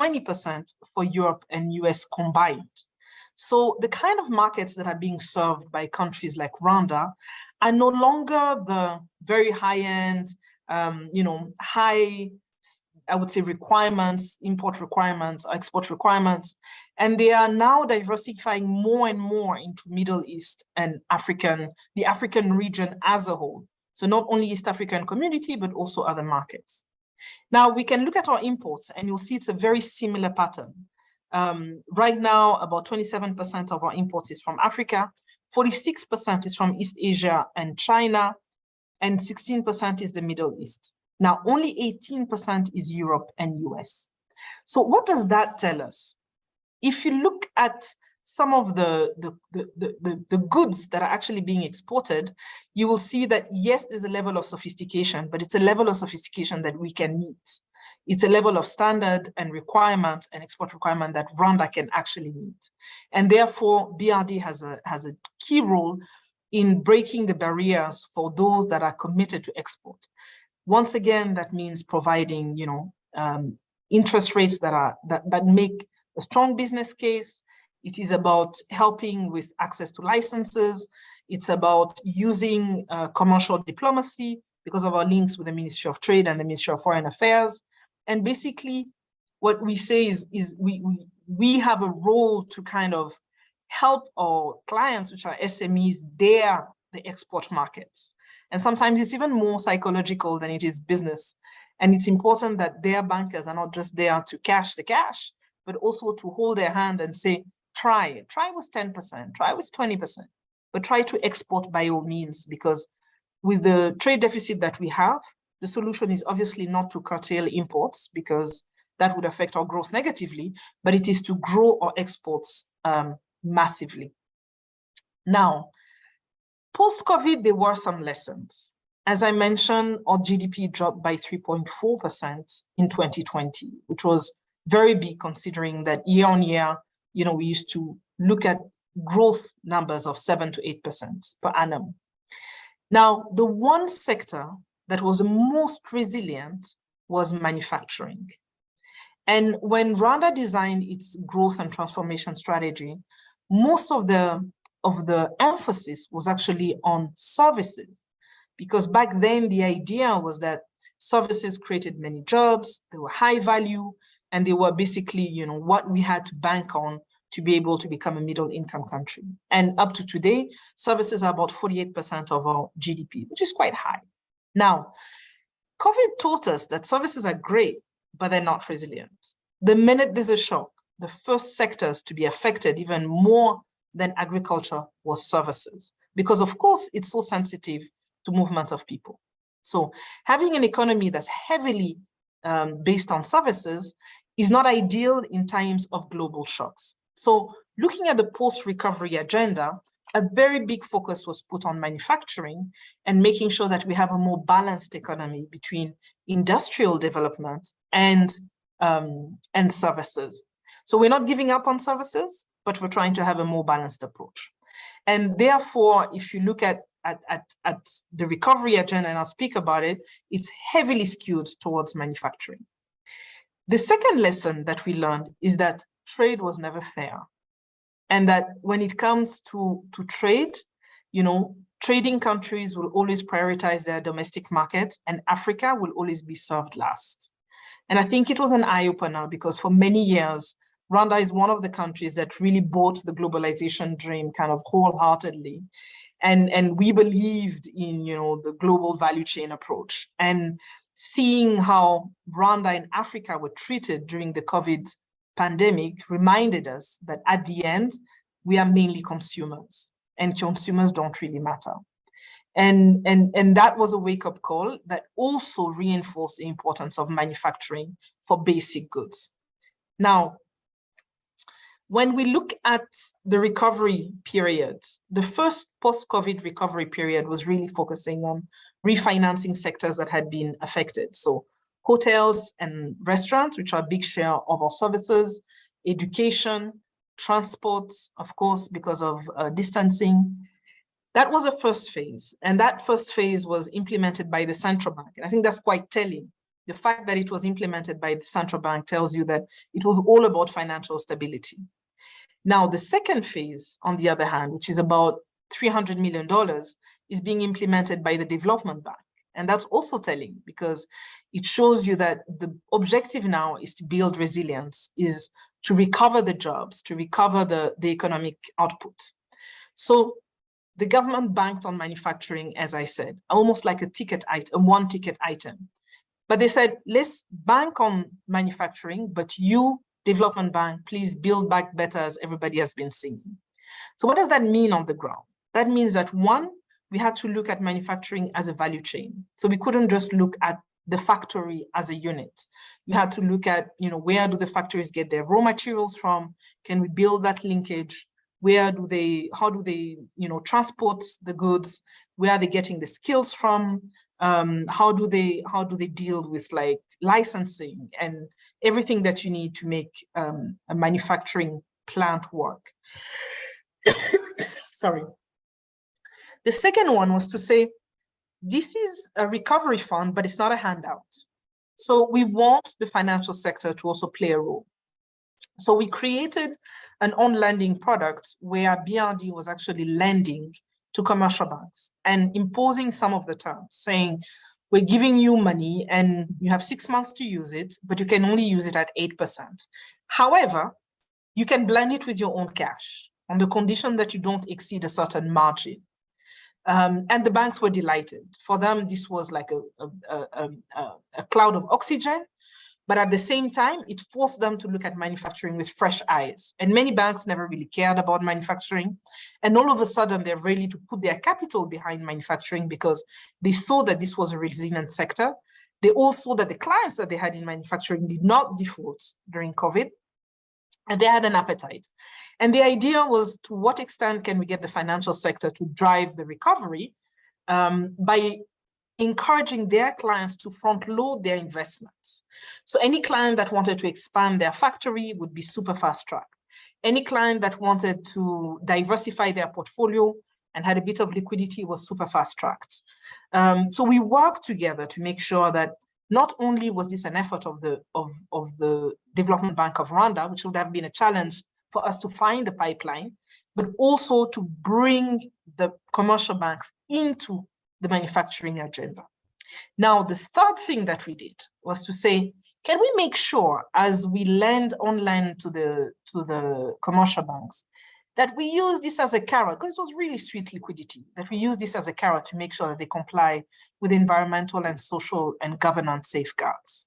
20% for Europe and US combined. So the kind of markets that are being served by countries like Rwanda are no longer the very high-end, high, I would say, requirements, import requirements, export requirements, and they are now diversifying more and more into Middle East and the African region as a whole. So not only East African community, but also other markets. Now we can look at our imports and you'll see it's a very similar pattern. Right now, about 27% of our imports is from Africa, 46% is from East Asia and China, and 16% is the Middle East. Now, only 18% is Europe and US. So what does that tell us? If you look at some of the goods that are actually being exported, you will see that, yes, there's a level of sophistication, but it's a level of sophistication that we can meet. It's a level of standard and requirement and export requirement that Rwanda can actually meet. And therefore, BRD has a key role in breaking the barriers for those that are committed to export. Once again, that means providing, interest rates that make a strong business case. It is about helping with access to licenses. It's about using commercial diplomacy because of our links with the Ministry of Trade and the Ministry of Foreign Affairs. And basically, what we say is we have a role to kind of help our clients, which are SMEs, dare the export markets. And sometimes it's even more psychological than it is business. And it's important that their bankers are not just there to cash the cash, but also to hold their hand and say, try it. Try with 10%, try with 20%, but try to export by all means, because with the trade deficit that we have, the solution is obviously not to curtail imports because that would affect our growth negatively, but it is to grow our exports massively. Now, post-COVID, there were some lessons. As I mentioned, our GDP dropped by 3.4% in 2020, which was very big considering that year on year, we used to look at growth numbers of 7 to 8% per annum. Now, the one sector that was the most resilient was manufacturing. And when Rwanda designed its growth and transformation strategy, most of the emphasis was actually on services, because back then the idea was that services created many jobs, they were high value, and they were basically, what we had to bank on to be able to become a middle income country. And up to today, services are about 48% of our GDP, which is quite high. Now, COVID taught us that services are great, but they're not resilient. The minute there's a shock, the first sectors to be affected even more than agriculture was services, because of course it's so sensitive to movements of people. So having an economy that's heavily based on services is not ideal in times of global shocks. So looking at the post-recovery agenda, a very big focus was put on manufacturing and making sure that we have a more balanced economy between industrial development and services. So we're not giving up on services, but we're trying to have a more balanced approach. And therefore, if you look at the recovery agenda, and I'll speak about it, it's heavily skewed towards manufacturing. The second lesson that we learned is that trade was never fair. And that when it comes to trade, trading countries will always prioritize their domestic markets, and Africa will always be served last. And I think it was an eye-opener because for many years, Rwanda is one of the countries that really bought the globalization dream kind of wholeheartedly. And we believed in, the global value chain approach. And seeing how Rwanda and Africa were treated during the COVID pandemic reminded us that at the end, we are mainly consumers, and consumers don't really matter. And that was a wake-up call that also reinforced the importance of manufacturing for basic goods. Now, when we look at the recovery period, the first post-COVID recovery period was really focusing on refinancing sectors that had been affected. So hotels and restaurants, which are a big share of our services, education, transport, of course, because of distancing. That was a first phase. And that first phase was implemented by the central bank. And I think that's quite telling. the fact that it was implemented by the central bank tells you that it was all about financial stability. Now, the second phase, on the other hand, which is about $300 million, is being implemented by the development bank. And that's also telling, because it shows you that the objective now is to build resilience, is to recover the jobs, to recover the economic output. So the government banked on manufacturing, as I said, almost like a ticket item, a one-ticket item. But they said, let's bank on manufacturing, but you, development bank, please build back better, as everybody has been singing. So what does that mean on the ground? That means that, one, we had to look at manufacturing as a value chain. So we couldn't just look at the factory as a unit. We had to look at, where do the factories get their raw materials from? Can we build that linkage? How do they, transport the goods? Where are they getting the skills from? How do they deal with like licensing and everything that you need to make a manufacturing plant work? Sorry. The second one was to say, this is a recovery fund, but it's not a handout. So we want the financial sector to also play a role. So we created an on-lending product where BRD was actually lending to commercial banks and imposing some of the terms, saying, we're giving you money and you have 6 months to use it, but you can only use it at 8%. However, you can blend it with your own cash on the condition that you don't exceed a certain margin. And the banks were delighted. For them, this was like a cloud of oxygen, but at the same time, it forced them to look at manufacturing with fresh eyes. And many banks never really cared about manufacturing. And all of a sudden, they're ready to put their capital behind manufacturing because they saw that this was a resilient sector. They also saw that the clients that they had in manufacturing did not default during COVID, and they had an appetite. And the idea was, to what extent can we get the financial sector to drive the recovery by encouraging their clients to front load their investments. So any client that wanted to expand their factory would be super fast tracked. Any client that wanted to diversify their portfolio and had a bit of liquidity was super fast tracked. So we worked together to make sure that not only was this an effort of the Development Bank of Rwanda, which would have been a challenge for us to find the pipeline, but also to bring the commercial banks into the manufacturing agenda. Now, the third thing that we did was to say, can we make sure, as we lend on lend to the commercial banks, that we use this as a carrot, because it was really sweet liquidity, that we use this as a carrot to make sure that they comply with environmental and social and governance safeguards.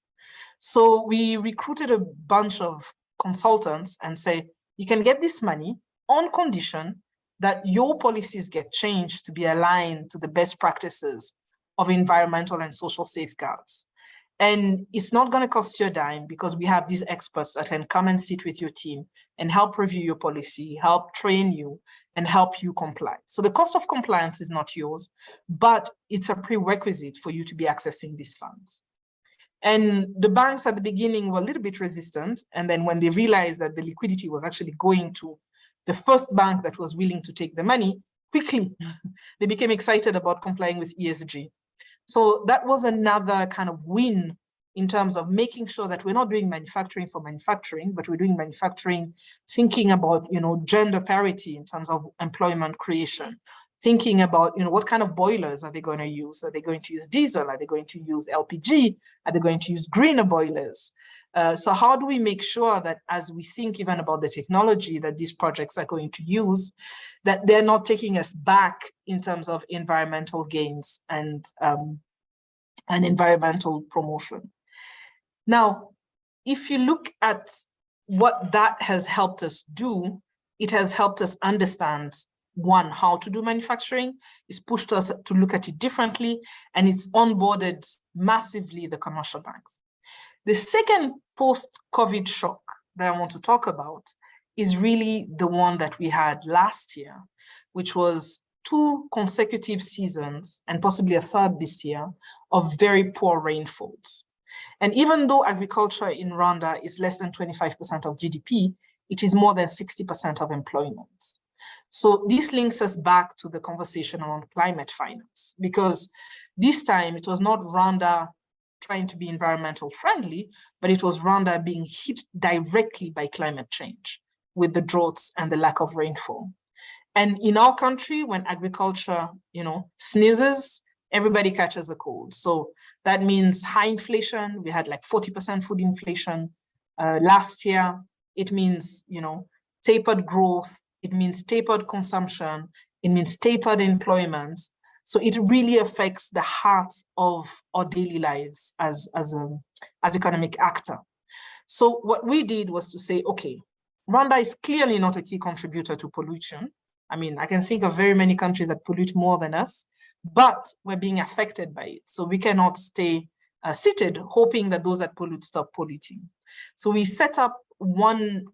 So we recruited a bunch of consultants and say, you can get this money on condition that your policies get changed to be aligned to the best practices of environmental and social safeguards. And it's not going to cost you a dime, because we have these experts that can come and sit with your team and help review your policy, help train you, and help you comply. So the cost of compliance is not yours, but it's a prerequisite for you to be accessing these funds. And the banks at the beginning were a little bit resistant. And then when they realized that the liquidity was actually going to the first bank that was willing to take the money, quickly, they became excited about complying with ESG. So that was another kind of win in terms of making sure that we're not doing manufacturing for manufacturing, but we're doing manufacturing thinking about, gender parity in terms of employment creation, thinking about, what kind of boilers are they going to use? Are they going to use diesel? Are they going to use LPG? Are they going to use greener boilers? So how do we make sure that, as we think even about the technology that these projects are going to use, that they're not taking us back in terms of environmental gains and environmental promotion? Now, if you look at what that has helped us do, it has helped us understand, one, how to do manufacturing. It's pushed us to look at it differently, and it's onboarded massively the commercial banks. The second post-COVID shock that I want to talk about is really the one that we had last year, which was 2 consecutive seasons, and possibly a third this year, of very poor rainfalls. And even though agriculture in Rwanda is less than 25% of GDP, it is more than 60% of employment. So this links us back to the conversation around climate finance, because this time it was not Rwanda trying to be environmental friendly, but it was Rwanda being hit directly by climate change with the droughts and the lack of rainfall. And in our country, when agriculture, sneezes, everybody catches a cold. So that means high inflation. We had like 40% food inflation last year. It means, tapered growth. It means tapered consumption. It means tapered employment. So it really affects the heart of our daily lives as economic actor. So what we did was to say, okay, Rwanda is clearly not a key contributor to pollution. I mean, I can think of very many countries that pollute more than us, but we're being affected by it. So we cannot stay seated hoping that those that pollute stop polluting. So we set up one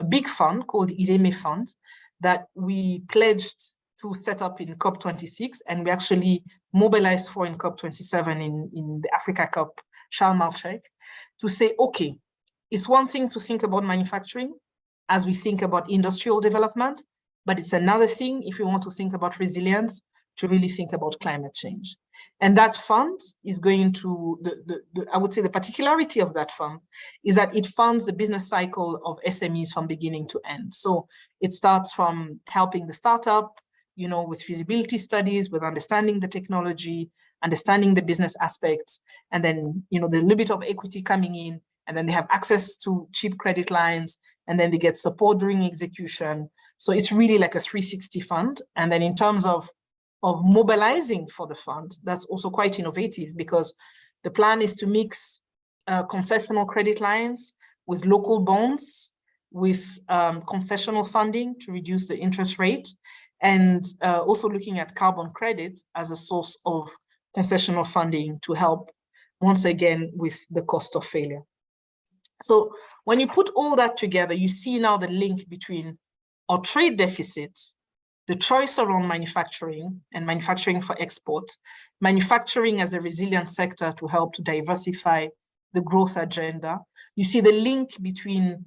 big fund called IREME Fund that we pledged to set up in COP26, and we actually mobilized for in COP27 in the Africa Cup, Sharm el-Sheikh, to say, okay, it's one thing to think about manufacturing as we think about industrial development, but it's another thing if we want to think about resilience, to really think about climate change. And that fund is going to, I would say the particularity of that fund is that it funds the business cycle of SMEs from beginning to end. So it starts from helping the startup, with feasibility studies, with understanding the technology, understanding the business aspects, and then, the little bit of equity coming in, and then they have access to cheap credit lines, and then they get support during execution. So it's really like a 360 fund. And then in terms of mobilizing for the fund, that's also quite innovative, because the plan is to mix concessional credit lines with local bonds, with concessional funding to reduce the interest rate, and also looking at carbon credits as a source of concessional funding to help, once again, with the cost of failure. So when you put all that together, you see now the link between our trade deficits, the choice around manufacturing and manufacturing for export, manufacturing as a resilient sector to help to diversify the growth agenda. You see the link between,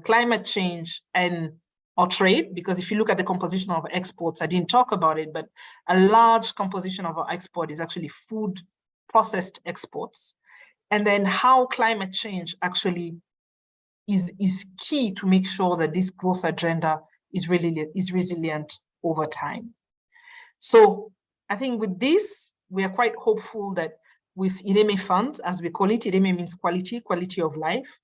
climate change and our trade, because if you look at the composition of exports, I didn't talk about it, but a large composition of our export is actually food processed exports. And then how climate change actually is key to make sure that this growth agenda is resilient over time. So I think with this, we are quite hopeful that with IREME funds, as we call it, IREME means quality of life,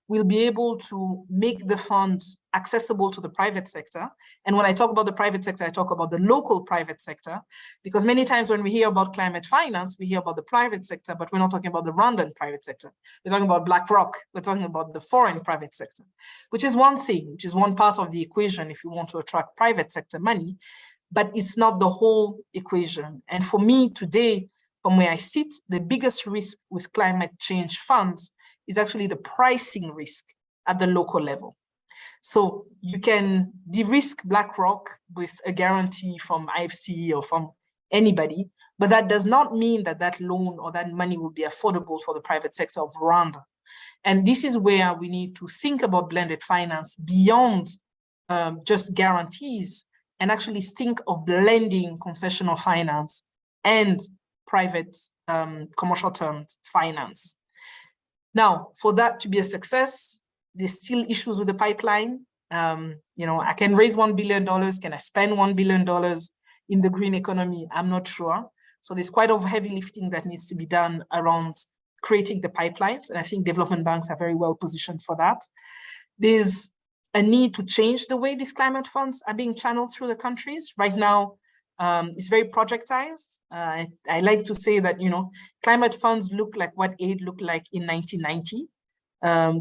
we'll be able to make the funds accessible to the private sector. And when I talk about the private sector, I talk about the local private sector, because many times when we hear about climate finance, we hear about the private sector, but we're not talking about the Rwandan private sector. We're talking about BlackRock. We're talking about the foreign private sector, which is one thing, which is one part of the equation if you want to attract private sector money, but it's not the whole equation. And for me today, from where I sit, the biggest risk with climate change funds is actually the pricing risk at the local level. So you can de-risk BlackRock with a guarantee from IFC or from anybody, but that does not mean that that loan or that money will be affordable for the private sector of Rwanda. And this is where we need to think about blended finance beyond just guarantees, and actually think of blending concessional finance and private commercial terms finance. Now, for that to be a success, there's still issues with the pipeline. I can raise $1 billion. Can I spend $1 billion in the green economy? I'm not sure. So there's quite a heavy lifting that needs to be done around creating the pipelines. And I think development banks are very well positioned for that. There's a need to change the way these climate funds are being channeled through the countries. Right now, it's very projectized. I like to say that, climate funds look like what aid looked like in 1990.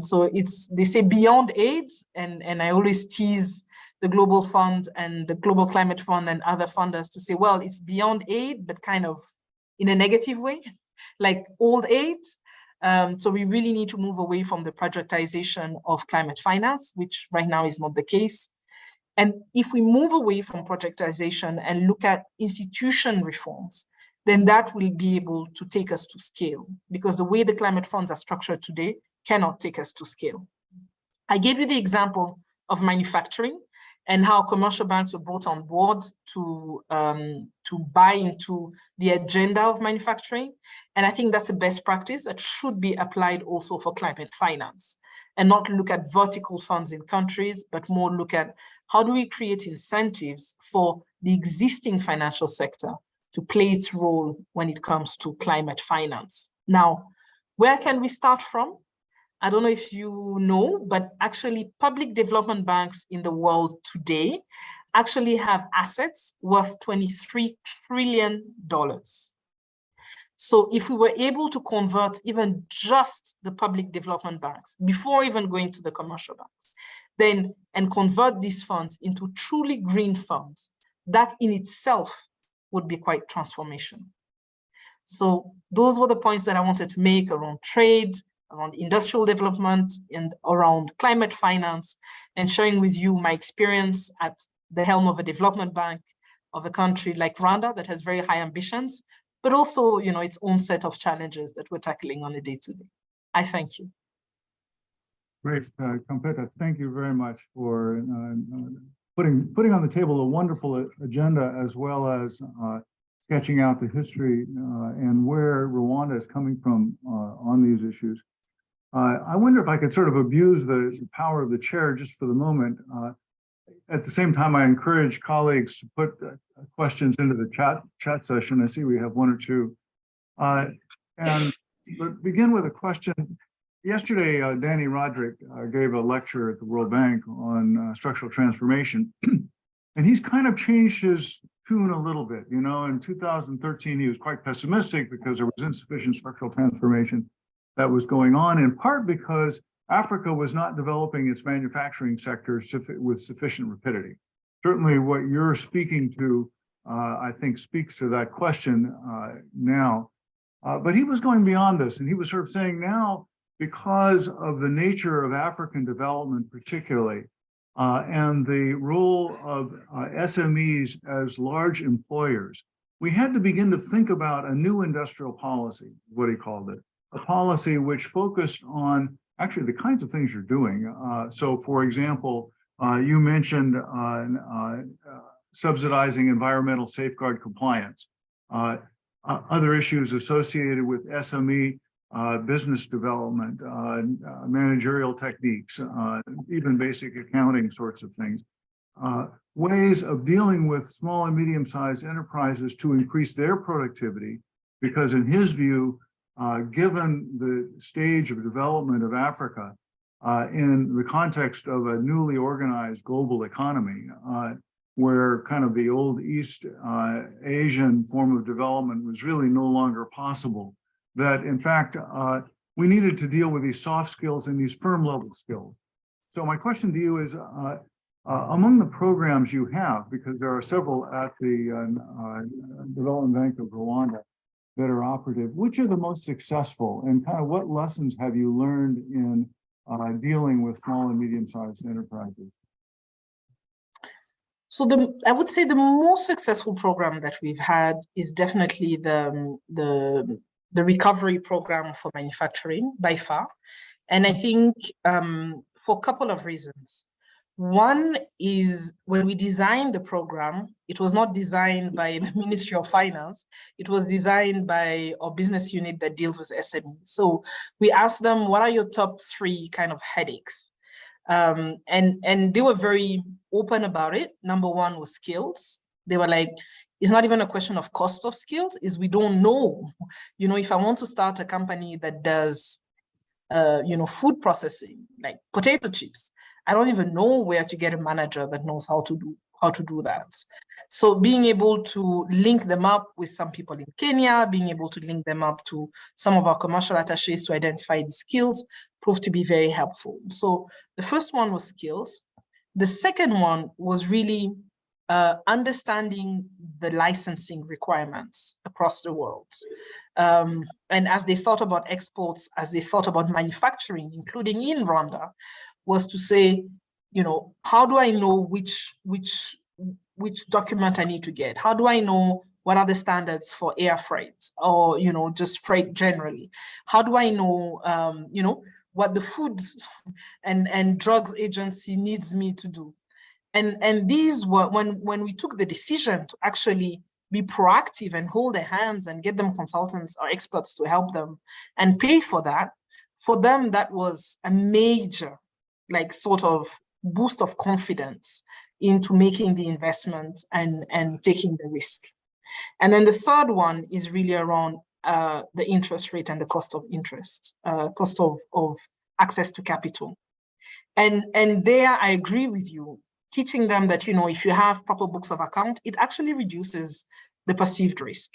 So they say beyond aid, and I always tease the Global Fund and the Global Climate Fund and other funders to say, well, it's beyond aid, but kind of in a negative way, like old aid. So we really need to move away from the projectization of climate finance, which right now is not the case. And if we move away from projectization and look at institution reforms, then that will be able to take us to scale, because the way the climate funds are structured today cannot take us to scale. I gave you the example of manufacturing, and how commercial banks were brought on board to buy into the agenda of manufacturing. And I think that's a best practice that should be applied also for climate finance, and not look at vertical funds in countries, but more look at how do we create incentives for the existing financial sector to play its role when it comes to climate finance. Now, where can we start from? I don't know if you know, but actually public development banks in the world today actually have assets worth $23 trillion. So if we were able to convert even just the public development banks, before even going to the commercial banks, then and convert these funds into truly green funds, that in itself would be quite transformational. So those were the points that I wanted to make around trade, around industrial development, and around climate finance, and sharing with you my experience at the helm of a development bank of a country like Rwanda that has very high ambitions, but also, you know, its own set of challenges that we're tackling on a day-to-day. I thank you. Great, Competa, thank you very much for putting on the table a wonderful agenda, as well as sketching out the history and where Rwanda is coming from on these issues. I wonder if I could sort of abuse the power of the chair just for the moment. At the same time, I encourage colleagues to put questions into the chat session. I see we have one or two. And begin with a question. Yesterday, Danny Roderick gave a lecture at the World Bank on structural transformation. And he's kind of changed his tune a little bit. You know, in 2013, he was quite pessimistic because there was insufficient structural transformation that was going on, in part because Africa was not developing its manufacturing sector with sufficient rapidity. Certainly what you're speaking to, I think, speaks to that question now. But he was going beyond this, and he was sort of saying now, because of the nature of African development particularly, and the role of SMEs as large employers, we had to begin to think about a new industrial policy, what he called it, a policy which focused on actually the kinds of things you're doing. So for example, you mentioned subsidizing environmental safeguard compliance, other issues associated with SME business development, managerial techniques, even basic accounting sorts of things, ways of dealing with small and medium-sized enterprises to increase their productivity, because in his view, given the stage of development of Africa in the context of a newly organized global economy, where kind of the old East Asian form of development was really no longer possible, that in fact, we needed to deal with these soft skills and these firm level skills. So my question to you is, among the programs you have, because there are several at the Development Bank of Rwanda that are operative, which are the most successful, and kind of what lessons have you learned in dealing with small and medium-sized enterprises? So I would say the most successful program that we've had is definitely the recovery program for manufacturing by far. And I think for a couple of reasons. One is when we designed the program, it was not designed by the Ministry of Finance. It was designed by our business unit that deals with SMEs. So we asked them, what are your top 3 kind of headaches? And they were very open about it. Number 1 was skills. They were like, it's not even a question of cost of skills, is we don't know. You know, if I want to start a company that does, food processing, like potato chips, I don't even know where to get a manager that knows how to do that. So being able to link them up with some people in Kenya, being able to link them up to some of our commercial attachés to identify the skills proved to be very helpful. So the first one was skills. The second one was really understanding the licensing requirements across the world. And as they thought about exports, as they thought about manufacturing, including in Rwanda, was to say, you know, how do I know which document I need to get? How do I know what are the standards for air freight, or, you know, just freight generally? How do I know, what the Food and Drugs Agency needs me to do? And these were, when we took the decision to actually be proactive and hold their hands and get them consultants or experts to help them and pay for that, for them, that was a major, like, sort of boost of confidence into making the investment and taking the risk. And then the third one is really around the interest rate and the cost of interest, cost of access to capital. And there I agree with you, teaching them that, if you have proper books of account, it actually reduces the perceived risk.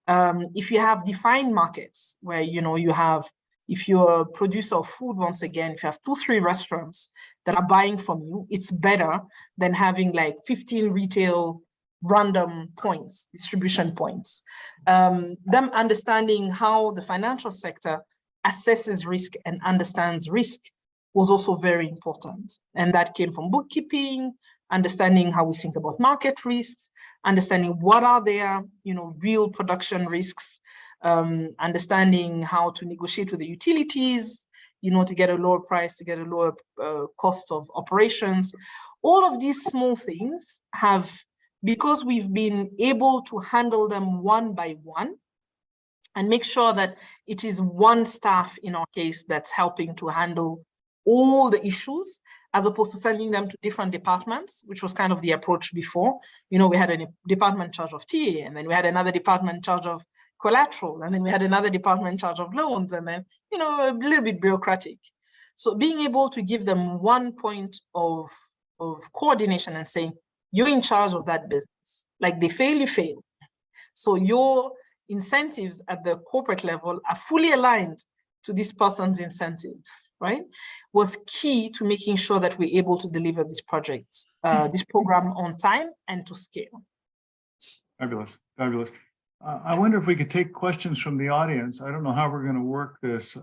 If you have defined markets where, you have, if you're a producer of food, once again, if you have 2-3 restaurants that are buying from you, it's better than having like 15 retail random points, distribution points. Them understanding how the financial sector assesses risk and understands risk was also very important. And that came from bookkeeping, understanding how we think about market risks, understanding what are their, real production risks, understanding how to negotiate with the utilities, to get a lower price, to get a lower cost of operations. All of these small things have, because we've been able to handle them one by one and make sure that it is one staff in our case that's helping to handle all the issues, as opposed to sending them to different departments, which was kind of the approach before. We had a department in charge of TA, and then we had another department in charge of collateral, and then we had another department in charge of loans, and then, a little bit bureaucratic. So being able to give them one point of coordination and saying, you're in charge of that business. Like, they fail, you fail. So your incentives at the corporate level are fully aligned to this person's incentive, right? Was key to making sure that we're able to deliver this project, this program on time and to scale. Fabulous, fabulous. I wonder if we could take questions from the audience. I don't know how we're going to work this,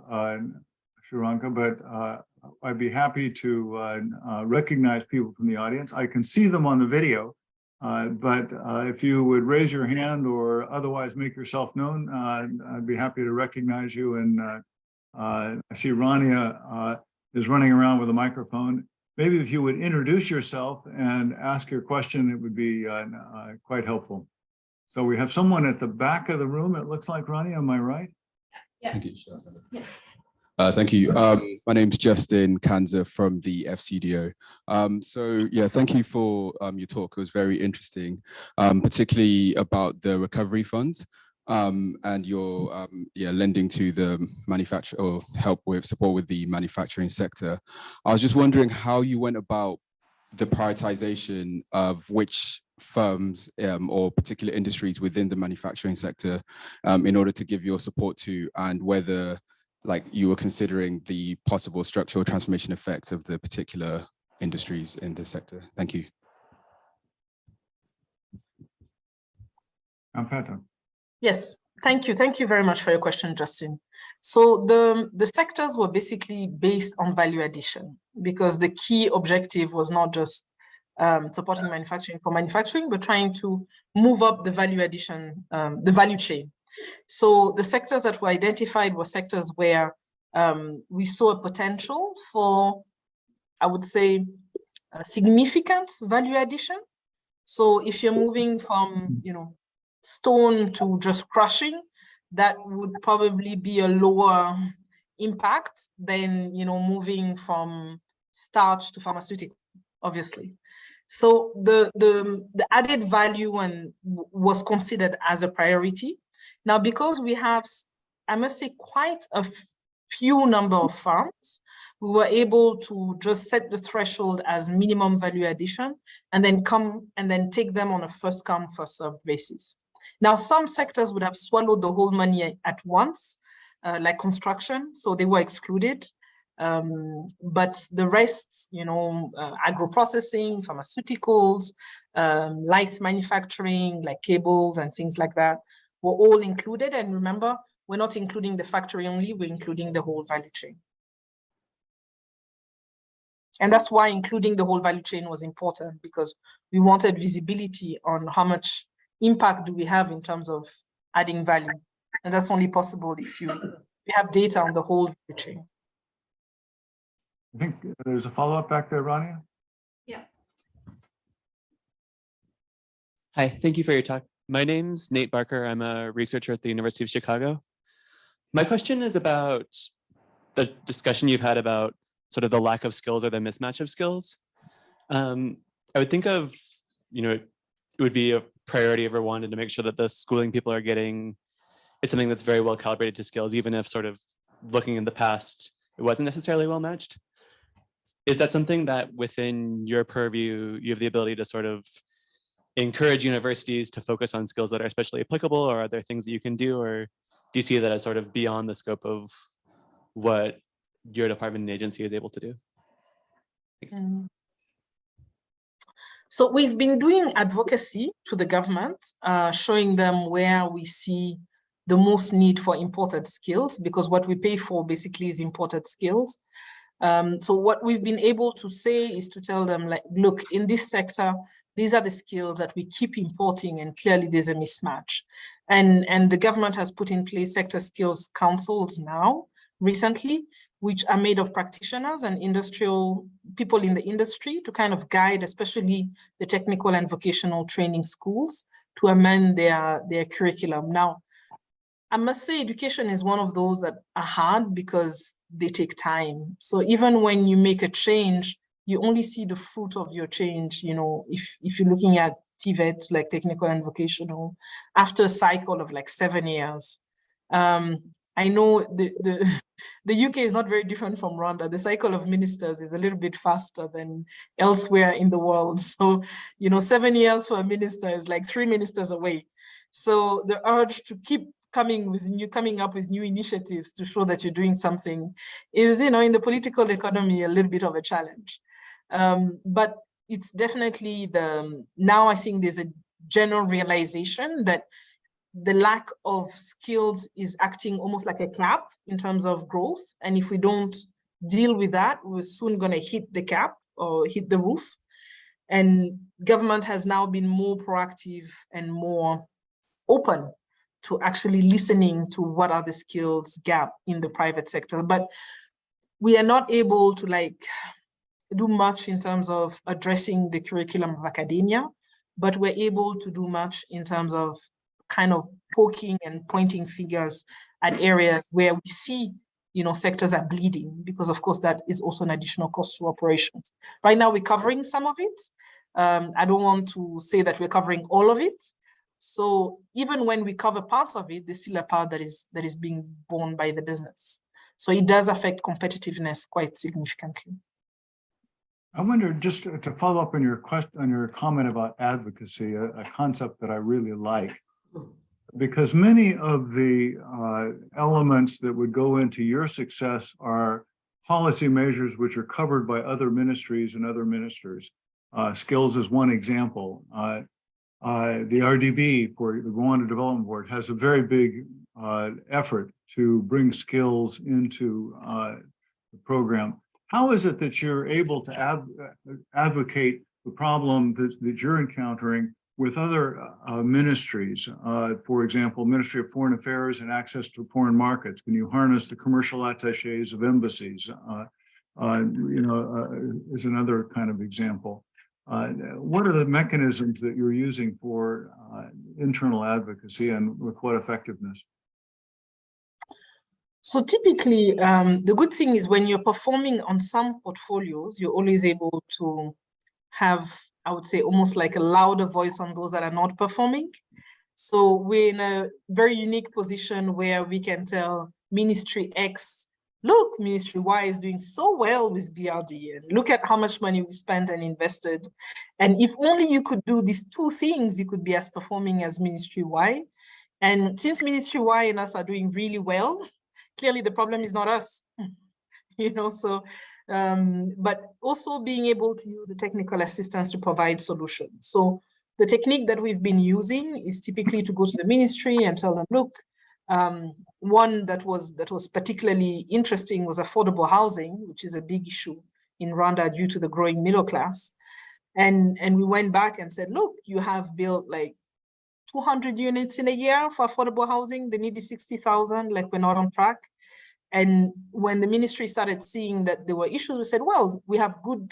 Sharanka, but I'd be happy to recognize people from the audience. I can see them on the video, but if you would raise your hand or otherwise make yourself known, I'd be happy to recognize you. And I see Rania is running around with a microphone. Maybe if you would introduce yourself and ask your question, it would be quite helpful. So we have someone at the back of the room, it looks like. Rania, am I right? Yeah. Thank you. Thank you. My name's Justin Kanza from the FCDO. So yeah, thank you for your talk. It was very interesting, particularly about the recovery funds and your lending to the manufacturer or help with support with the manufacturing sector. I was just wondering how you went about the prioritization of which firms or particular industries within the manufacturing sector in order to give your support to, and whether you were considering the possible structural transformation effects of the particular industries in the sector. Thank you. Yes, thank you. Thank you very much for your question, Justin. So the sectors were basically based on value addition, because the key objective was not just supporting manufacturing for manufacturing, but trying to move up the value addition, the value chain. So the sectors that were identified were sectors where we saw a potential for, I would say, a significant value addition. So if you're moving from, stone to just crushing, that would probably be a lower impact than, moving from starch to pharmaceutical, obviously. So the added value was considered as a priority. Now, because we have, I must say, quite a few number of firms, we were able to just set the threshold as minimum value addition and then take them on a first come, first served basis. Now, some sectors would have swallowed the whole money at once, like construction, so they were excluded. But the rest, agro-processing, pharmaceuticals, light manufacturing, like cables and things like that, were all included. And remember, we're not including the factory only, we're including the whole value chain. And that's why including the whole value chain was important, because we wanted visibility on how much impact do we have in terms of adding value. And that's only possible if you have data on the whole value chain. I think there's a follow-up back there, Rania. Yeah. Hi, thank you for your talk. My name's Nate Barker. I'm a researcher at the University of Chicago. My question is about the discussion you've had about sort of the lack of skills or the mismatch of skills. I would think of, it would be a priority of Rwanda to make sure that the schooling people are getting is something that's very well calibrated to skills, even if sort of looking in the past, it wasn't necessarily well matched. Is that something that within your purview, you have the ability to sort of encourage universities to focus on skills that are especially applicable, or are there things that you can do, or do you see that as sort of beyond the scope of what your department and agency is able to do? So we've been doing advocacy to the government, showing them where we see the most need for imported skills, because what we pay for basically is imported skills. So what we've been able to say is to tell them, like, look, in this sector, these are the skills that we keep importing, and clearly there's a mismatch. And the government has put in place sector skills councils now, recently, which are made of practitioners and industrial people in the industry to kind of guide, especially the technical and vocational training schools, to amend their curriculum. Now, I must say education is one of those that are hard because they take time. So even when you make a change, you only see the fruit of your change, if you're looking at TVET, like technical and vocational, after a cycle of like 7 years. I know the UK is not very different from Rwanda. The cycle of ministers is a little bit faster than elsewhere in the world. So, 7 years for a minister is like 3 ministers away. So the urge to keep coming up with new initiatives to show that you're doing something is, in the political economy, a little bit of a challenge. But it's definitely now I think there's a general realization that the lack of skills is acting almost like a cap in terms of growth. And if we don't deal with that, we're soon going to hit the cap or hit the roof. And government has now been more proactive and more open to actually listening to what are the skills gap in the private sector. But we are not able to do much in terms of addressing the curriculum of academia, but we're able to do much in terms of kind of poking and pointing fingers at areas where we see, sectors are bleeding, because of course that is also an additional cost to operations. Right now we're covering some of it. I don't want to say that we're covering all of it. So even when we cover parts of it, there's still a part that is being borne by the business. So it does affect competitiveness quite significantly. I wonder, just to follow up on your question, on your comment about advocacy, a concept that I really like, because many of the elements that would go into your success are policy measures which are covered by other ministries and other ministers. Skills is one example. The RDB, for the Rwanda Development Board, has a very big effort to bring skills into the program. How is it that you're able to advocate the problem that you're encountering with other ministries? For example, Ministry of Foreign Affairs and access to foreign markets. Can you harness the commercial attaches of embassies? Is another kind of example. What are the mechanisms that you're using for internal advocacy, and with what effectiveness? So typically, the good thing is when you're performing on some portfolios, you're always able to have, I would say, almost like a louder voice on those that are not performing. So we're in a very unique position where we can tell Ministry X, look, Ministry Y is doing so well with BRD, and look at how much money we spent and invested. And if only you could do these 2 things, you could be as performing as Ministry Y. And since Ministry Y and us are doing really well, clearly the problem is not us, but also being able to use the technical assistance to provide solutions. So the technique that we've been using is typically to go to the ministry and tell them, look, one that was particularly interesting was affordable housing, which is a big issue in Rwanda due to the growing middle class. And we went back and said, look, you have built like 200 units in a year for affordable housing. They need the 60,000, like we're not on track. And when the ministry started seeing that there were issues, we said, well, we have good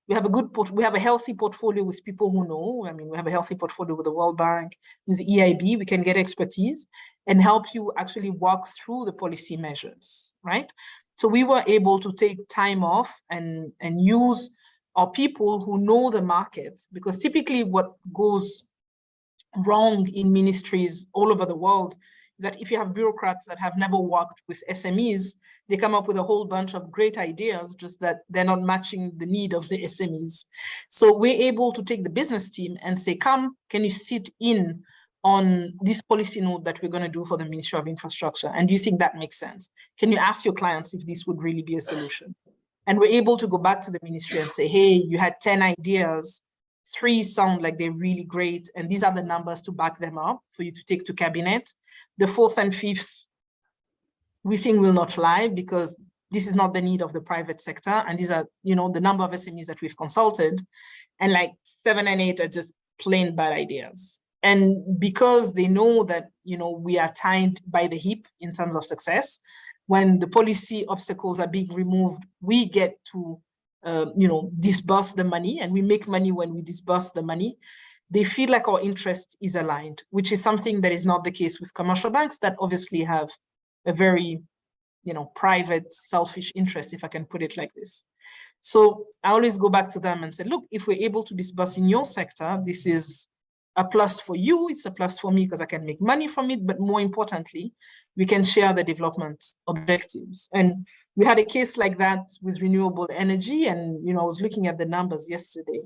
we have we have a healthy portfolio with people who know. I mean, we have a healthy portfolio with the World Bank, with EIB. We can get expertise and help you actually walk through the policy measures, right? So we were able to take time off and use our people who know the markets, because typically what goes wrong in ministries all over the world is that if you have bureaucrats that have never worked with SMEs, they come up with a whole bunch of great ideas, just that they're not matching the need of the SMEs. So we're able to take the business team and say, come, can you sit in on this policy note that we're going to do for the Ministry of Infrastructure? And do you think that makes sense? Can you ask your clients if this would really be a solution? And we're able to go back to the ministry and say, hey, you had 10 ideas, 3 sound like they're really great, and these are the numbers to back them up for you to take to cabinet. The 4th and 5th, we think will not fly because this is not the need of the private sector. And these are, you know, the number of SMEs that we've consulted, and like 7 and 8 are just plain bad ideas. And because they know that, you know, we are tied by the hip in terms of success, when the policy obstacles are being removed, we get to, you know, disburse the money, and we make money when we disburse the money. They feel like our interest is aligned, which is something that is not the case with commercial banks that obviously have a very, you know, private, selfish interest, if I can put it like this. So I always go back to them and say, look, if we're able to disburse in your sector, this is a plus for you, it's a plus for me because I can make money from it, but more importantly, we can share the development objectives. And we had a case like that with renewable energy, and, you know, I was looking at the numbers yesterday,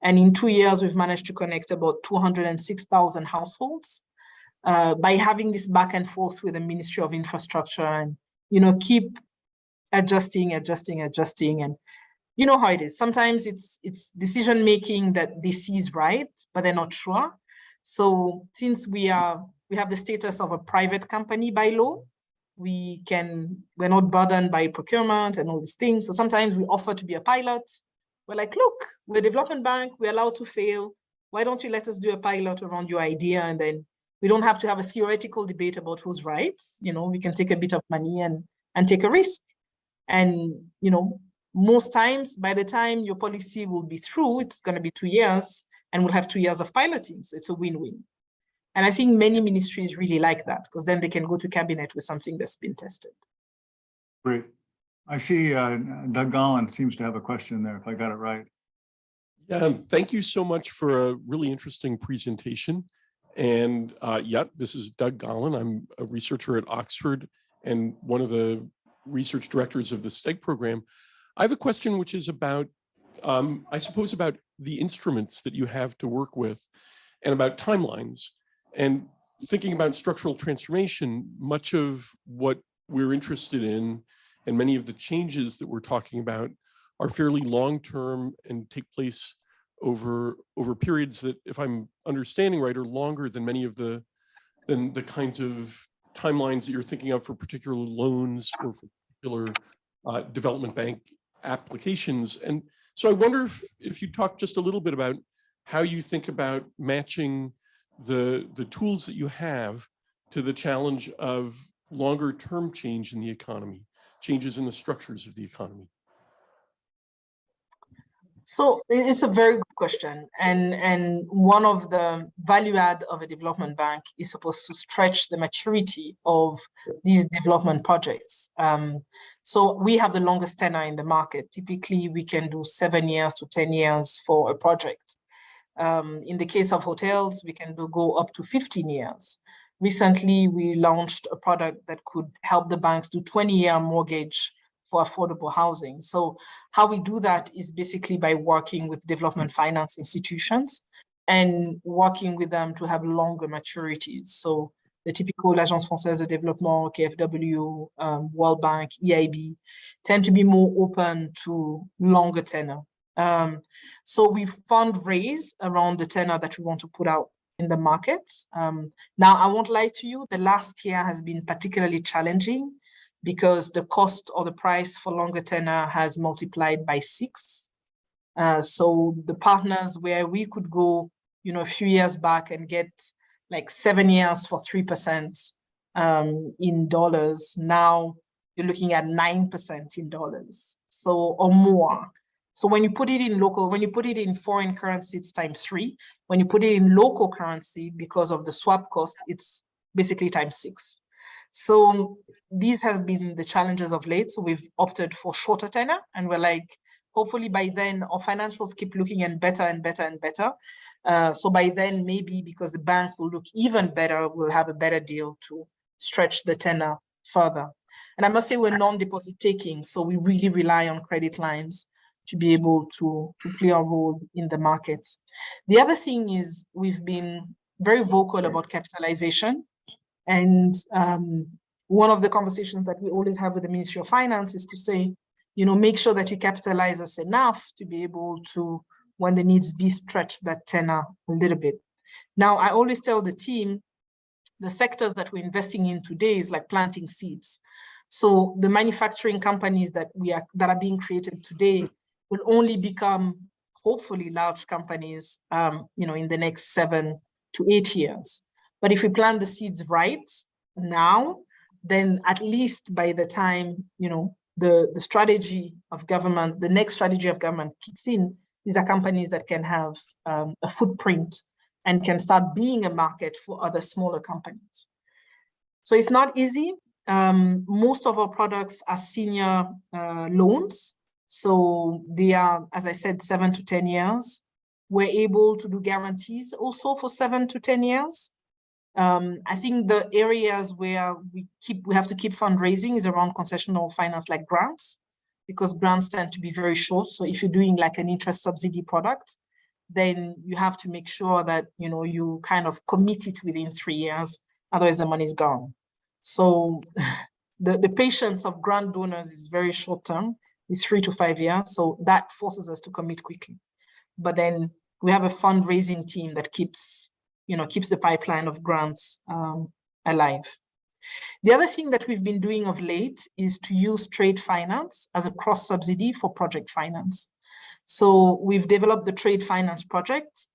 and in 2 years, we've managed to connect about 206,000 households by having this back and forth with the Ministry of Infrastructure, and, you know, keep adjusting. And you know how it is. Sometimes it's decision-making that they see is right, but they're not sure. So since we have the status of a private company by law, we're not burdened by procurement and all these things. So sometimes we offer to be a pilot. We're like, look, we're a development bank, we're allowed to fail. Why don't you let us do a pilot around your idea? And then we don't have to have a theoretical debate about who's right. You know, we can take a bit of money and take a risk. And, you know, most times by the time your policy will be through, it's going to be 2 years, and we'll have 2 years of piloting. So it's a win-win. And I think many ministries really like that, because then they can go to cabinet with something that's been tested. Great. I see Doug Gollin seems to have a question there, if I got it right. Yeah, thank you so much for a really interesting presentation. And yeah, this is Doug Gollin. I'm a researcher at Oxford and one of the research directors of the STEG program. I have a question which is about, I suppose, about the instruments that you have to work with and about timelines. And thinking about structural transformation, much of what we're interested in and many of the changes that we're talking about are fairly long-term and take place over periods that, if I'm understanding right, are longer than many of the kinds of timelines that you're thinking of for particular loans or for particular development bank applications. And so I wonder if you talk just a little bit about how you think about matching the tools that you have to the challenge of longer term change in the economy, changes in the structures of the economy. So it's a very good question. And one of the value add of a development bank is supposed to stretch the maturity of these development projects. So we have the longest tenure in the market. Typically, we can do 7 years to 10 years for a project. In the case of hotels, we can go up to 15 years. Recently, we launched a product that could help the banks do 20-year mortgage for affordable housing. So how we do that is basically by working with development finance institutions and working with them to have longer maturities. So the typical Agence Française de Développement, KfW, World Bank, EIB, tend to be more open to longer tenor. So we fundraise around the tenor that we want to put out in the market. Now, I won't lie to you, the last year has been particularly challenging because the cost or the price for longer tenor has multiplied by 6. So the partners where we could go, you know, a few years back and get like 7 years for 3% in dollars, now you're looking at 9% in dollars, so or more. So when you put it in local, when you put it in foreign currency, it's ×3. When you put it in local currency, because of the swap cost, it's basically ×6. So these have been the challenges of late. So we've opted for shorter tenor, and we're like, hopefully by then our financials keep looking and better and better and better. So by then, maybe because the bank will look even better, we'll have a better deal to stretch the tenor further. And I must say we're non-deposit taking, so we really rely on credit lines to be able to play a role in the markets. The other thing is we've been very vocal about capitalization. And one of the conversations that we always have with the Ministry of Finance is to say, make sure that you capitalize us enough to be able to, when the needs be, stretch that tenor a little bit. Now, I always tell the team, the sectors that we're investing in today is like planting seeds. So the manufacturing companies that are being created today will only become, hopefully, large companies, in the next 7 to 8 years. But if we plant the seeds right now, then at least by the time, the strategy of government, the next strategy of government kicks in, these are companies that can have a footprint and can start being a market for other smaller companies. So it's not easy. Most of our products are senior loans. So they are, as I said, 7 to 10 years. We're able to do guarantees also for 7 to 10 years. I think the areas where we have to keep fundraising is around concessional finance, like grants, because grants tend to be very short. So if you're doing like an interest subsidy product, then you have to make sure that you kind of commit it within 3 years, otherwise the money's gone. So the patience of grant donors is very short term, it's 3 to 5 years. So that forces us to commit quickly. But then we have a fundraising team that keeps the pipeline of grants alive. The other thing that we've been doing of late is to use trade finance as a cross subsidy for project finance. So we've developed the trade finance product,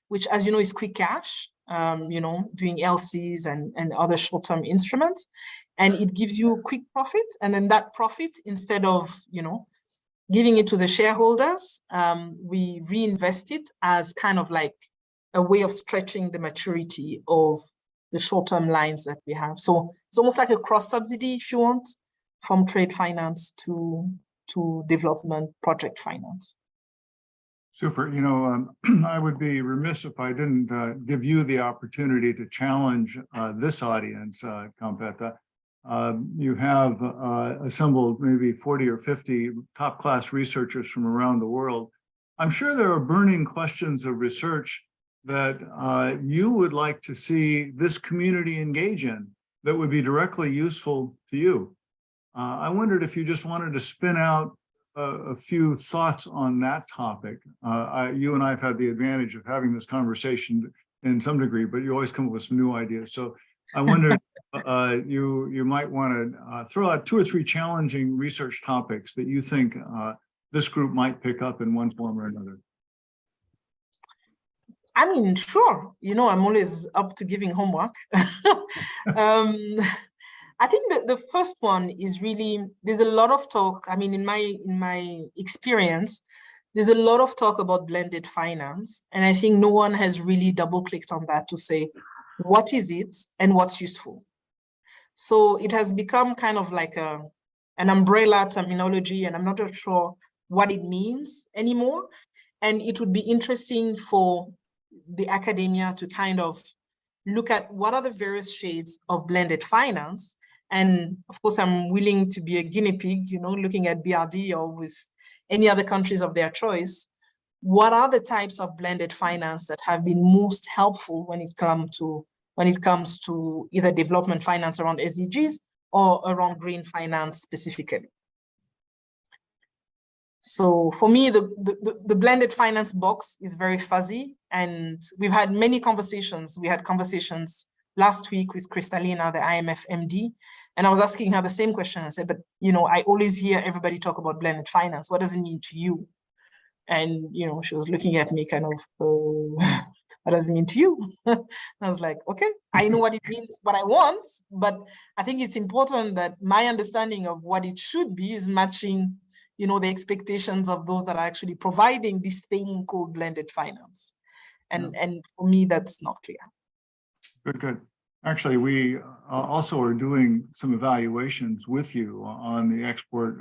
which, as you know, is quick cash, doing LCs and other short-term instruments. And it gives you quick profit. And then that profit, instead of, giving it to the shareholders, we reinvest it as kind of like a way of stretching the maturity of the short-term lines that we have. So it's almost like a cross subsidy, if you want, from trade finance to development project finance. Super. I would be remiss if I didn't give you the opportunity to challenge this audience, Campetta. You have assembled maybe 40 or 50 top-class researchers from around the world. I'm sure there are burning questions of research that you would like to see this community engage in that would be directly useful to you. I wondered if you just wanted to spin out a few thoughts on that topic. You and I have had the advantage of having this conversation in some degree, but you always come up with some new ideas. So I wondered you might want to throw out 2 or 3 challenging research topics that you think this group might pick up in one form or another. I mean, sure. I'm always up to giving homework. I think that the first one is really, there's a lot of talk. I mean, in my experience, there's a lot of talk about blended finance. And I think no one has really double clicked on that to say, what is it and what's useful? So it has become kind of like an umbrella terminology, and I'm not sure what it means anymore. And it would be interesting for the academia to kind of look at what are the various shades of blended finance. And of course, I'm willing to be a guinea pig, looking at BRD or with any other countries of their choice. What are the types of blended finance that have been most helpful when it comes to either development finance around SDGs or around green finance specifically? So for me, the blended finance box is very fuzzy, and we've had many conversations. We had conversations last week with Kristalina, the IMF MD, and I was asking her the same question. I said, but I always hear everybody talk about blended finance. What does it mean to you? And she was looking at me kind of, what does it mean to you? I was like, okay, I know what it means, what I want, but I think it's important that my understanding of what it should be is matching the expectations of those that are actually providing this thing called blended finance. And for me, that's not clear. Good. Actually, we also are doing some evaluations with you on the Export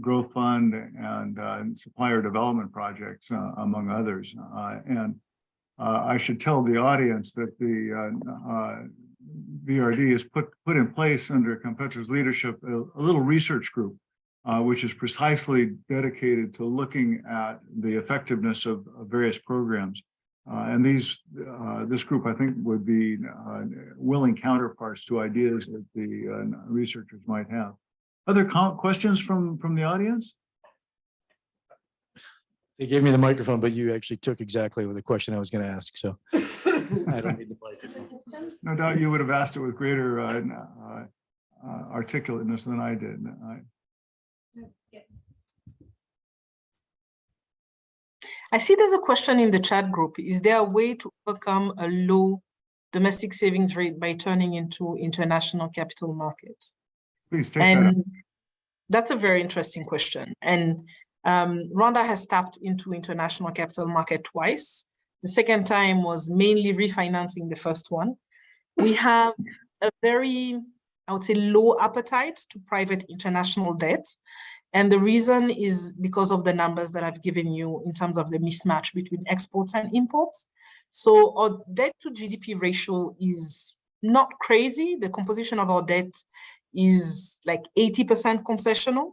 Growth Fund and supplier development projects, among others. And I should tell the audience that the VRD has put in place under Competitor's leadership a little research group, which is precisely dedicated to looking at the effectiveness of various programs. And this group, I think, would be willing counterparts to ideas that the researchers might have. Other questions from the audience? They gave me the microphone, but you actually took exactly the question I was going to ask. So I don't need the microphone. No doubt you would have asked it with greater articulateness than I did. I see there's a question in the chat group. Is there a way to overcome a low domestic savings rate by turning into international capital markets? Please take that up. That's a very interesting question. And Rwanda has tapped into international capital market twice. The second time was mainly refinancing the first one. We have a very, I would say, low appetite to private international debt. And the reason is because of the numbers that I've given you in terms of the mismatch between exports and imports. So our debt to GDP ratio is not crazy. The composition of our debt is like 80% concessional.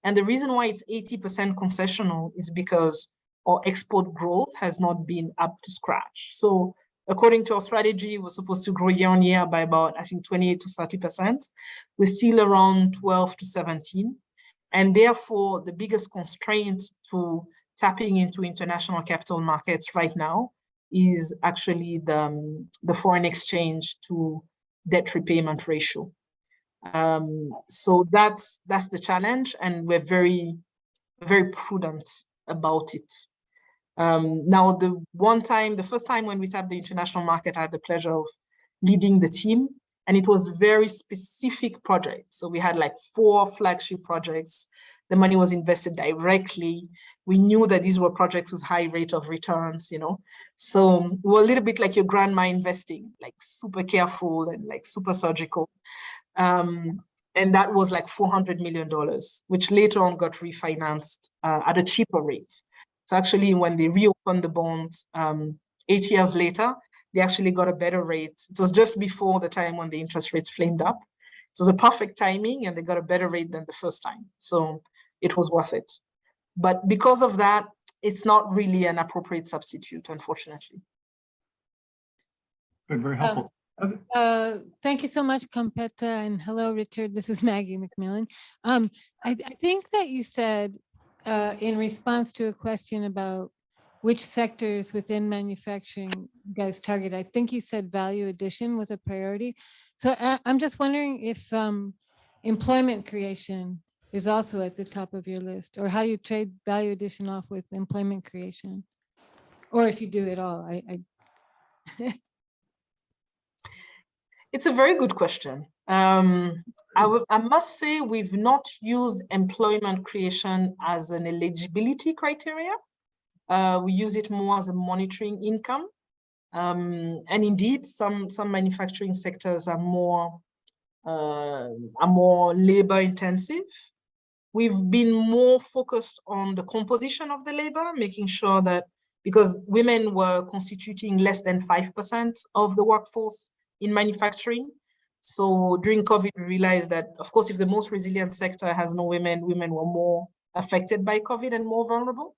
And the reason why it's 80% concessional is because our export growth has not been up to scratch. So according to our strategy, we're supposed to grow year on year by about, I think, 28 to 30%. We're still around 12 to 17. And therefore, the biggest constraint to tapping into international capital markets right now is actually the foreign exchange to debt repayment ratio. So that's the challenge, and we're very, very prudent about it. Now, the first time when we tapped the international market, I had the pleasure of leading the team. And it was very specific projects. So we had like 4 flagship projects. The money was invested directly. We knew that these were projects with high rate of returns, So we're a little bit like your grandma investing, like super careful and like super surgical. And that was like $400 million, which later on got refinanced at a cheaper rate. So actually, when they reopened the bonds 8 years later, they actually got a better rate. It was just before the time when the interest rates flamed up. It was a perfect timing, and they got a better rate than the first time. So it was worth it. But because of that, it's not really an appropriate substitute, unfortunately. Good, very helpful. Thank you so much, Competa, and hello, Richard. This is Maggie McMillan. I think that you said in response to a question about which sectors within manufacturing you guys target, I think you said value addition was a priority. So I'm just wondering if employment creation is also at the top of your list, or how you trade value addition off with employment creation, or if you do it all. It's a very good question. I must say we've not used employment creation as an eligibility criteria. We use it more as a monitoring income. And indeed, some manufacturing sectors are more labor intensive. We've been more focused on the composition of the labor, making sure that, because women were constituting less than 5% of the workforce in manufacturing. So during COVID, we realized that, of course, if the most resilient sector has no women, women were more affected by COVID and more vulnerable.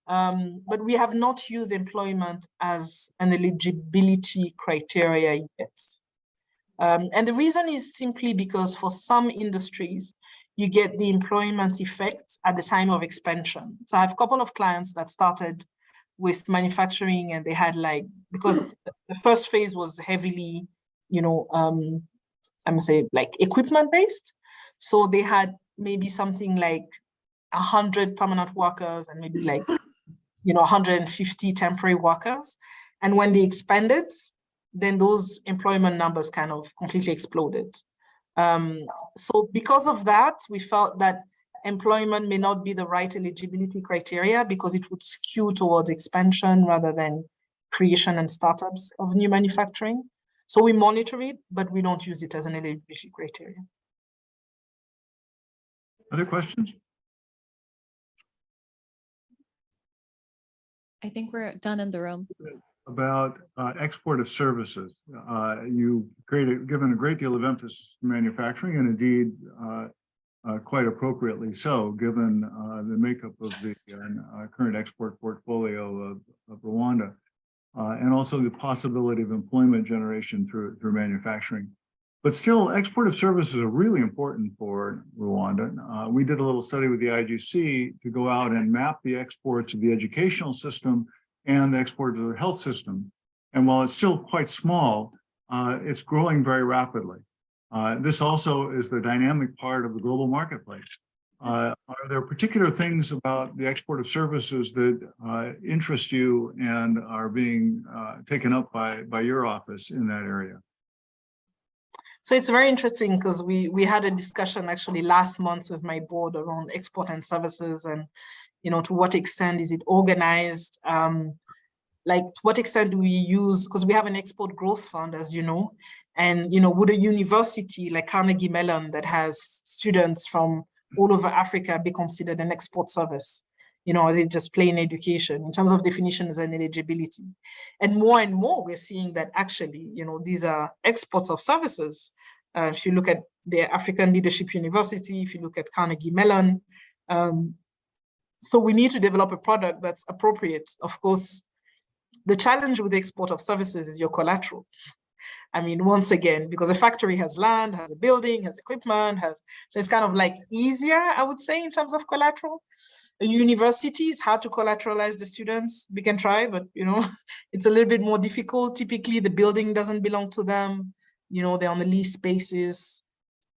But we have not used employment as an eligibility criteria yet. And the reason is simply because for some industries, you get the employment effect at the time of expansion. So I have a couple of clients that started with manufacturing, and they had because the first phase was heavily, I'm gonna say like equipment based. So they had maybe something like 100 permanent workers and maybe 150 temporary workers. And when they expanded, then those employment numbers kind of completely exploded. So because of that, we felt that employment may not be the right eligibility criteria because it would skew towards expansion rather than creation and startups of new manufacturing. So we monitor it, but we don't use it as an eligibility criteria. Other questions? I think we're done in the room. About export of services. You given a great deal of emphasis to manufacturing, and indeed quite appropriately so, given the makeup of the current export portfolio of Rwanda, and also the possibility of employment generation through manufacturing. But still, export of services are really important for Rwanda. We did a little study with the IGC to go out and map the exports of the educational system and the export of the health system. And while it's still quite small, it's growing very rapidly. This also is the dynamic part of the global marketplace. Are there particular things about the export of services that interest you and are being taken up by your office in that area? So it's very interesting because we had a discussion actually last month with my board around export and services, and to what extent is it organized? Like to what extent do we use, because we have an export growth fund, as you know, and would a university like Carnegie Mellon that has students from all over Africa be considered an export service? Is it just plain education in terms of definitions and eligibility? And more we're seeing that actually, these are exports of services. If you look at the African Leadership University, if you look at Carnegie Mellon, so we need to develop a product that's appropriate. Of course, the challenge with the export of services is your collateral. I mean, once again, because a factory has land, has a building, has equipment, so it's kind of like easier, I would say, in terms of collateral. A university is hard to collateralize the students. We can try, but it's a little bit more difficult. Typically, the building doesn't belong to them. They're on the lease basis.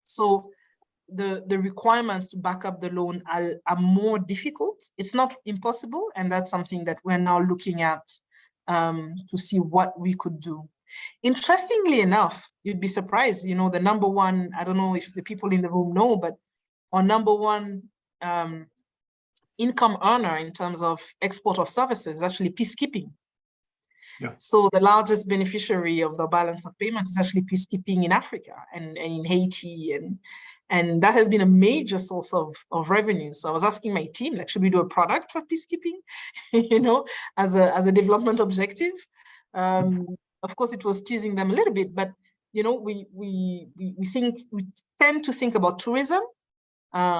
So the requirements to back up the loan are more difficult. It's not impossible, and that's something that we're now looking at to see what we could do. Interestingly enough, you'd be surprised, the number one, I don't know if the people in the room know, but our number one income earner in terms of export of services is actually peacekeeping. Yeah. So the largest beneficiary of the balance of payments is actually peacekeeping in Africa and in Haiti, and that has been a major source of revenue. So I was asking my team, like, should we do a product for peacekeeping, as a development objective? Of course, it was teasing them a little bit, but we tend to think about tourism,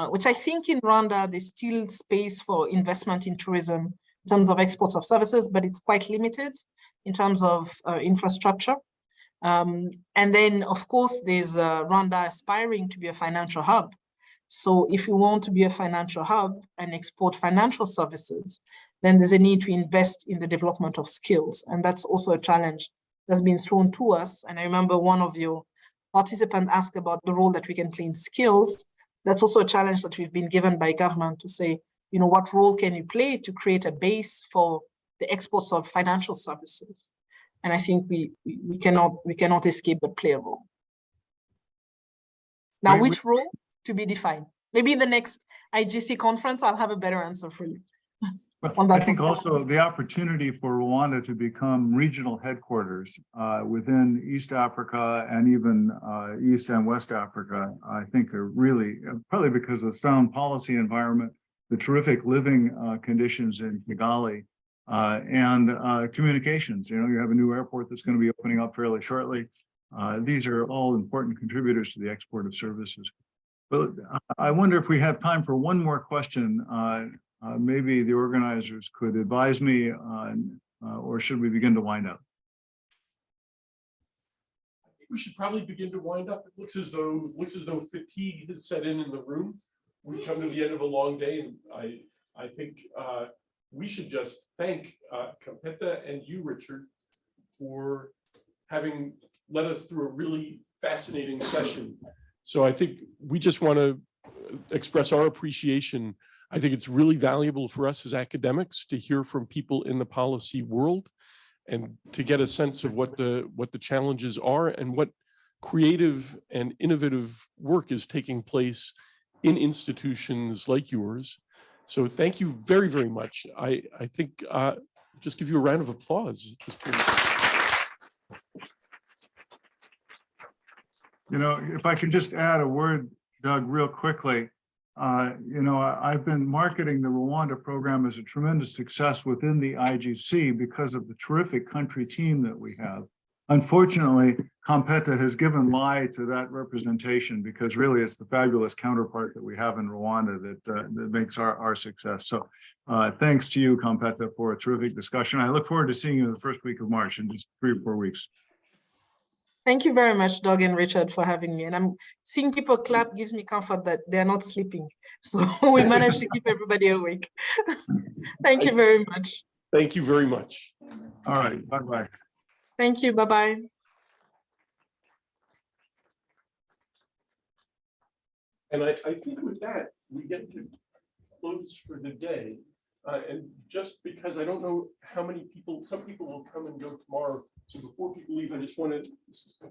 which I think in Rwanda there's still space for investment in tourism in terms of exports of services, but it's quite limited in terms of infrastructure. And then, of course, there's Rwanda aspiring to be a financial hub. So if you want to be a financial hub and export financial services, then there's a need to invest in the development of skills. And that's also a challenge that's been thrown to us. And I remember one of your participants asked about the role that we can play in skills. That's also a challenge that we've been given by government to say, what role can you play to create a base for the exports of financial services? And I think we cannot escape but play a role. Now, which role to be defined? Maybe in the next IGC conference, I'll have a better answer for you. I think also the opportunity for Rwanda to become regional headquarters within East Africa and even East and West Africa, I think are really, probably because of sound policy environment, the terrific living conditions in Kigali, and communications. You have a new airport that's going to be opening up fairly shortly. These are all important contributors to the export of services. But I wonder if we have time for one more question. Maybe the organizers could advise me on, or should we begin to wind up? I think we should probably begin to wind up. It looks as though fatigue has set in the room. We've come to the end of a long day, and I think we should just thank Campetta and you, Richard, for having led us through a really fascinating session. So I think we just want to express our appreciation. I think it's really valuable for us as academics to hear from people in the policy world and to get a sense of what the challenges are and what creative and innovative work is taking place in institutions like yours. So thank you very, very much. I think just give you a round of applause at this point. You know, if I could just add a word, Doug, real quickly. You know, I've been marketing the Rwanda program as a tremendous success within the IGC because of the terrific country team that we have. Unfortunately, Competa has given lie to that representation because really it's the fabulous counterpart that we have in Rwanda that makes our success. So thanks to you, Competa, for a terrific discussion. I look forward to seeing you in the first week of March in just 3 or 4 weeks. Thank you very much, Doug and Richard, for having me. And I'm seeing people clap gives me comfort that they're not sleeping. So we managed to keep everybody awake. Thank you very much. Thank you very much. All right, bye-bye. Thank you, bye-bye. And I think with that, we get to close for the day. And just because I don't know how many people, some people will come and go tomorrow. So before people leave, I just want to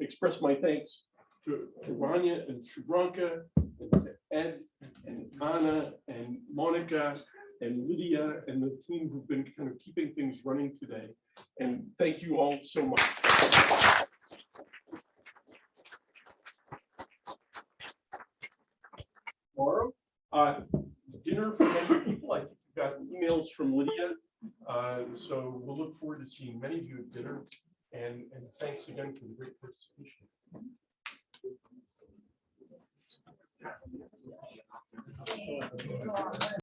express my thanks to Rania and Shubranka, and to Ed and Anna and Monica and Lydia and the team who've been kind of keeping things running today. And thank you all so much. Tomorrow, dinner for many people. I think we've got emails from Lydia. So we'll look forward to seeing many of you at dinner. And thanks again for the great participation.